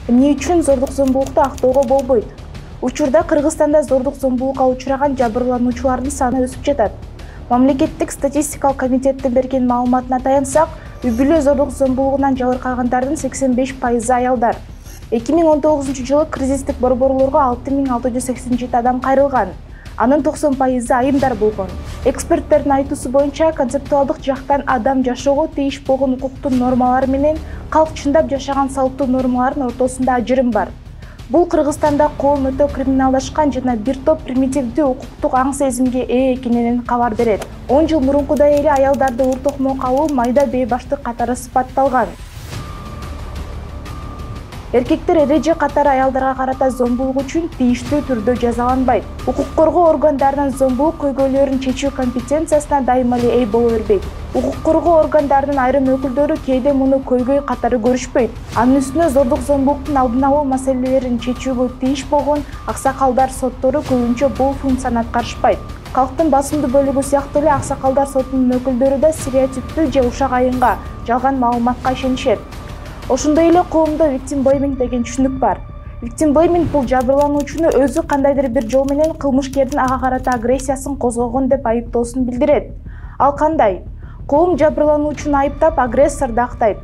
Эмне үчүн зордук зомбулукту актоого болбойт? Учурда Кыргызстанда зордук зомбулукка учураган жабырлануучулардын саны өсүп жатат. Мамлекеттик статистикалык комитеттин берген маалыматына таянсак, үй-бүлө зордук зомбулугунан жабыркагандар 85% аялдар. 2019-жылы кризистик борборлорго 6687 адам кайрылган. Анын 90% айымдар болгон. Эксперттердин айтуусу боюнча, концептуалдык жактан адам жашоого тийиш болгон укуктун нормалары менен калк чындап жашаган салттуу нормалардын ортосунда ажырым бар. Бул Кыргызстанда коом өтө криминалдашкан жана бир топ примитивдүү укуктук аң сезимге ээ экенинен кабар берет. 10 жыл мурункудай эле аялдарды ур-токмокко алуу майда бейбаштык катары сыпатталган. Эркектер эреже катары аялдарга карата зомбулук үчүн тийиштүү түрдө жазаланбайт. Укук коргоо органдарынын зомбулук көйгөйлөрүн чечүү компетенциясына дайыма эле ээ боло бербейт. Укук коргоо органдарынын айрым өкүлдөрү кээде муну көйгөй катары көрүшпөйт. Анын үстүнө зордук зомбулуктун алдын алуу маселелерин чечүүгө тийиш болгон аксакалдар соттору көбүнчө бул функцияны аткарышпайт. Калктын басымдуу бөлүгү сыяктуу эле аксакалдар сотунун өкүлдөрү да стереотиптүү же ушак айынга, жалган маалыматка ишенишет. Ошондой эле коомдо victim blaming деген түшүнүк бар. Victim blaming бул жабырлануучуну өзү кандайдыр бир жол менен кылмышкердин ага карата агрессиясын козгогон деп айыптоосун билдирет. Ал кандай? Коом жабырлануучуну айыптап, агрессорду актайт.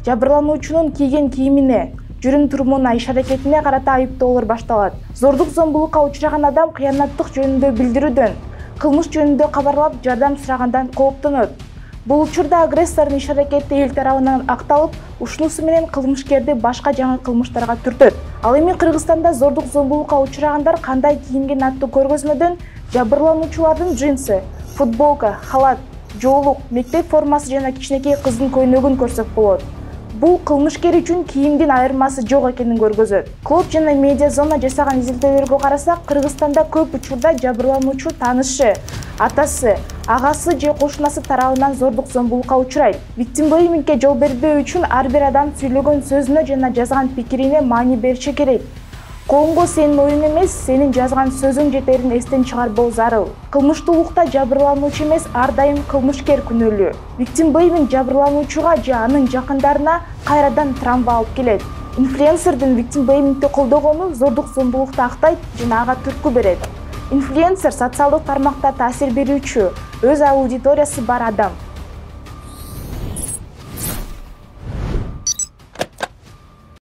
Жабырлануучунун кийген кийимине, жүрүм-турумуна, иш-аракетине карата айыптоолор башталат. Зордук зомбулукка учураган адам кыянаттык жөнүндө билдирүүдөн, кылмыш жөнүндө кабарлап, жардам сурагандан кооптонот. Бул учурда агрессордун иш-аракети эл тарабынан акталып, ушунусу менен кылмышкерди башка жаңы кылмыштарга түртөт. Ал эми Кыргызстанда зордук зомбулукка учурагандар кандай кийинген аттуу көргөзмөдөн жабырлануучулардын джинсы, футболка, халат, жоолук, мектеп формасы жана кичинекей кыздын көйнөгүн көрсөк болот. Бул кылмышкер үчүн кийимдин айырмасы жок экенин көргөзөт. Клоп жана медиа зона жасаган изилдөөлөргө карасак, Кыргызстанда көп учурда жабырлануучу таанышы, атасы, агасы же кошунасы тарабынан зордук зомбулукка учурайт. Victim blamingге жол бербөө үчүн ар бир адам сүйлөгөн сөзүнө жана жазган пикирине маани бериши керек. Коомго сенин оюң эмес, сенин жазган сөзүң жетерин эстен чыгарбоо зарыл. Кылмыштуулукта жабырлануучу эмес, ар дайым кылмышкер күнөөлүү. Victim blaming жабырлануучуга же анын жакындарына кайрадан травма алып келет. Инфлюенсердин victim blamingди колдогону зордук зомбулукту актайт жана ага түрткү берет. Инфлюенсер социалдык тармакта таасир берүүчү, өз аудиториясы бар адам.